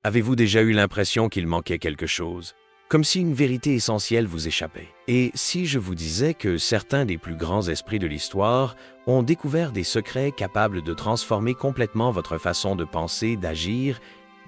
Avez-vous déjà eu l'impression qu'il manquait quelque chose? Comme si une vérité essentielle vous échappait. Et si je vous disais que certains des plus grands esprits de l'histoire ont découvert des secrets capables de transformer complètement votre façon de penser, d'agir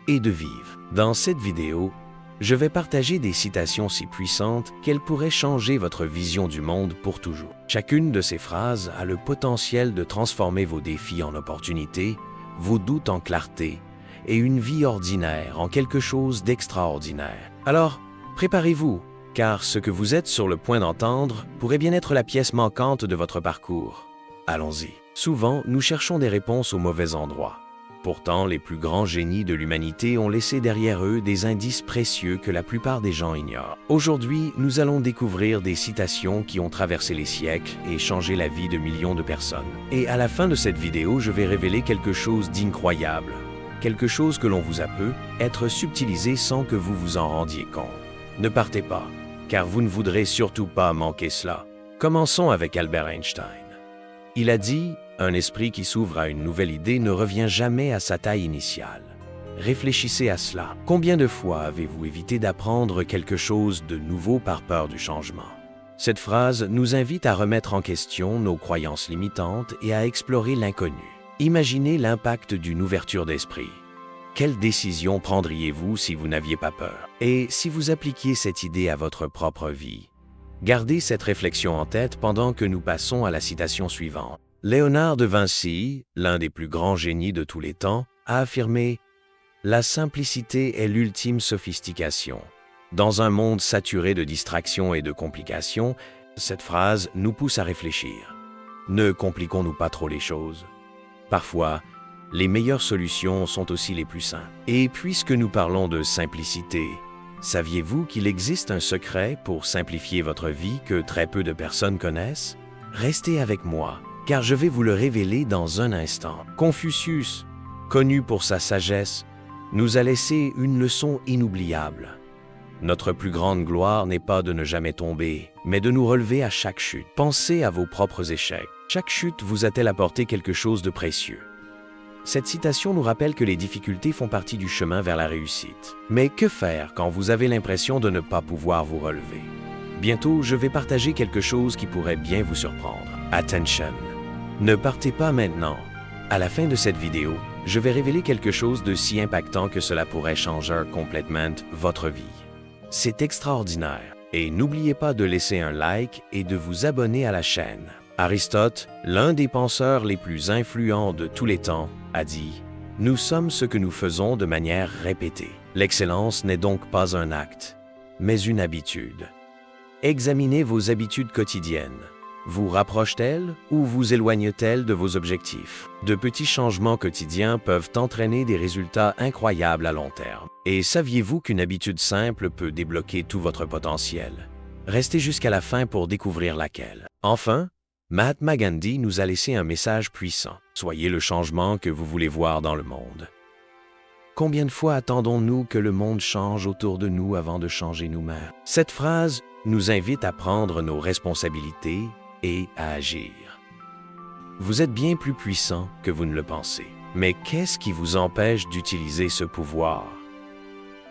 et de vivre? Dans cette vidéo, je vais partager des citations si puissantes qu'elles pourraient changer votre vision du monde pour toujours. Chacune de ces phrases a le potentiel de transformer vos défis en opportunités, vos doutes en clarté et une vie ordinaire en quelque chose d'extraordinaire. Alors, préparez-vous, car ce que vous êtes sur le point d'entendre pourrait bien être la pièce manquante de votre parcours. Allons-y. Souvent, nous cherchons des réponses au mauvais endroit. Pourtant, les plus grands génies de l'humanité ont laissé derrière eux des indices précieux que la plupart des gens ignorent. Aujourd'hui, nous allons découvrir des citations qui ont traversé les siècles et changé la vie de millions de personnes. Et à la fin de cette vidéo, je vais révéler quelque chose d'incroyable. Quelque chose que l'on vous a peu être subtilisé sans que vous vous en rendiez compte. Ne partez pas, car vous ne voudrez surtout pas manquer cela. Commençons avec Albert Einstein. Il a dit « Un esprit qui s'ouvre à une nouvelle idée ne revient jamais à sa taille initiale. » Réfléchissez à cela. Combien de fois avez-vous évité d'apprendre quelque chose de nouveau par peur du changement? Cette phrase nous invite à remettre en question nos croyances limitantes et à explorer l'inconnu. Imaginez l'impact d'une ouverture d'esprit. Quelle décision prendriez-vous si vous n'aviez pas peur? Et si vous appliquiez cette idée à votre propre vie? Gardez cette réflexion en tête pendant que nous passons à la citation suivante. Léonard de Vinci, l'un des plus grands génies de tous les temps, a affirmé « La simplicité est l'ultime sophistication ». Dans un monde saturé de distractions et de complications, cette phrase nous pousse à réfléchir. Ne compliquons-nous pas trop les choses? Parfois, les meilleures solutions sont aussi les plus simples. Et puisque nous parlons de simplicité, saviez-vous qu'il existe un secret pour simplifier votre vie que très peu de personnes connaissent? Restez avec moi, car je vais vous le révéler dans un instant. Confucius, connu pour sa sagesse, nous a laissé une leçon inoubliable. Notre plus grande gloire n'est pas de ne jamais tomber, mais de nous relever à chaque chute. Pensez à vos propres échecs. Chaque chute vous a-t-elle apporté quelque chose de précieux? Cette citation nous rappelle que les difficultés font partie du chemin vers la réussite. Mais que faire quand vous avez l'impression de ne pas pouvoir vous relever? Bientôt, je vais partager quelque chose qui pourrait bien vous surprendre. Attention! Ne partez pas maintenant. À la fin de cette vidéo, je vais révéler quelque chose de si impactant que cela pourrait changer complètement votre vie. C'est extraordinaire. Et n'oubliez pas de laisser un like et de vous abonner à la chaîne. Aristote, l'un des penseurs les plus influents de tous les temps, a dit « Nous sommes ce que nous faisons de manière répétée. L'excellence n'est donc pas un acte, mais une habitude. » Examinez vos habitudes quotidiennes. Vous rapprochent-elles ou vous éloignent-elles de vos objectifs? De petits changements quotidiens peuvent entraîner des résultats incroyables à long terme. Et saviez-vous qu'une habitude simple peut débloquer tout votre potentiel? Restez jusqu'à la fin pour découvrir laquelle. Enfin, Mahatma Gandhi nous a laissé un message puissant. Soyez le changement que vous voulez voir dans le monde. Combien de fois attendons-nous que le monde change autour de nous avant de changer nous-mêmes? Cette phrase nous invite à prendre nos responsabilités et à agir. Vous êtes bien plus puissant que vous ne le pensez. Mais qu'est-ce qui vous empêche d'utiliser ce pouvoir?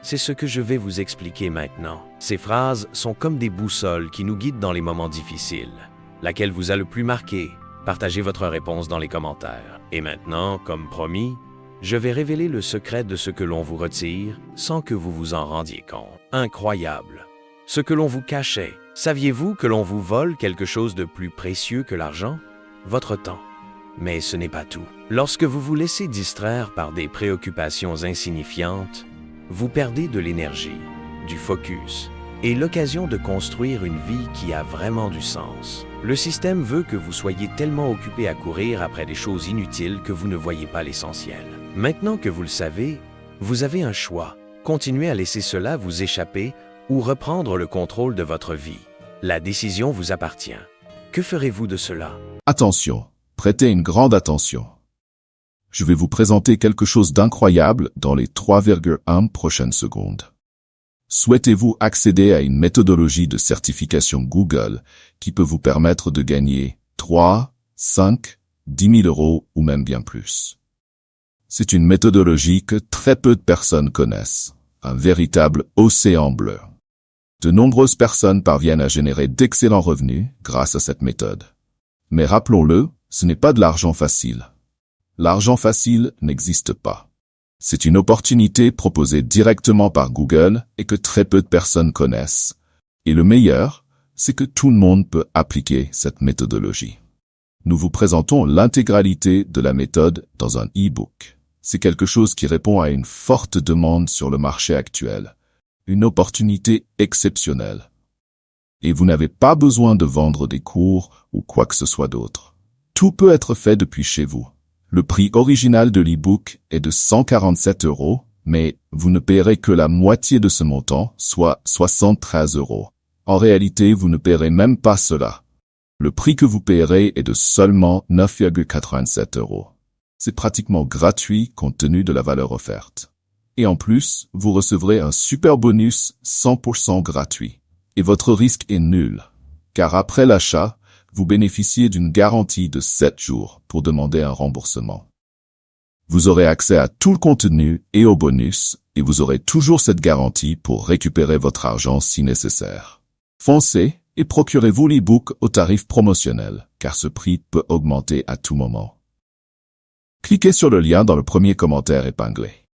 C'est ce que je vais vous expliquer maintenant. Ces phrases sont comme des boussoles qui nous guident dans les moments difficiles. Laquelle vous a le plus marqué? Partagez votre réponse dans les commentaires. Et maintenant, comme promis, je vais révéler le secret de ce que l'on vous retire sans que vous vous en rendiez compte. Incroyable! Ce que l'on vous cachait. Saviez-vous que l'on vous vole quelque chose de plus précieux que l'argent? Votre temps. Mais ce n'est pas tout. Lorsque vous vous laissez distraire par des préoccupations insignifiantes, vous perdez de l'énergie, du focus et l'occasion de construire une vie qui a vraiment du sens. Le système veut que vous soyez tellement occupé à courir après des choses inutiles que vous ne voyez pas l'essentiel. Maintenant que vous le savez, vous avez un choix. Continuez à laisser cela vous échapper ou reprendre le contrôle de votre vie. La décision vous appartient. Que ferez-vous de cela? Attention, prêtez une grande attention. Je vais vous présenter quelque chose d'incroyable dans les 3,1 prochaines secondes. Souhaitez-vous accéder à une méthodologie de certification Google qui peut vous permettre de gagner 3, 5, 10 000 € ou même bien plus? C'est une méthodologie que très peu de personnes connaissent, un véritable océan bleu. De nombreuses personnes parviennent à générer d'excellents revenus grâce à cette méthode. Mais rappelons-le, ce n'est pas de l'argent facile. L'argent facile n'existe pas. C'est une opportunité proposée directement par Google et que très peu de personnes connaissent. Et le meilleur, c'est que tout le monde peut appliquer cette méthodologie. Nous vous présentons l'intégralité de la méthode dans un e-book. C'est quelque chose qui répond à une forte demande sur le marché actuel. Une opportunité exceptionnelle. Et vous n'avez pas besoin de vendre des cours ou quoi que ce soit d'autre. Tout peut être fait depuis chez vous. Le prix original de l'e-book est de 147 €, mais vous ne paierez que la moitié de ce montant, soit 73 €. En réalité, vous ne paierez même pas cela. Le prix que vous paierez est de seulement 9,87 €. C'est pratiquement gratuit compte tenu de la valeur offerte. Et en plus, vous recevrez un super bonus 100% gratuit. Et votre risque est nul, car après l'achat, vous bénéficiez d'une garantie de 7 jours pour demander un remboursement. Vous aurez accès à tout le contenu et aux bonus, et vous aurez toujours cette garantie pour récupérer votre argent si nécessaire. Foncez et procurez-vous l'e-book au tarif promotionnel, car ce prix peut augmenter à tout moment. Cliquez sur le lien dans le premier commentaire épinglé.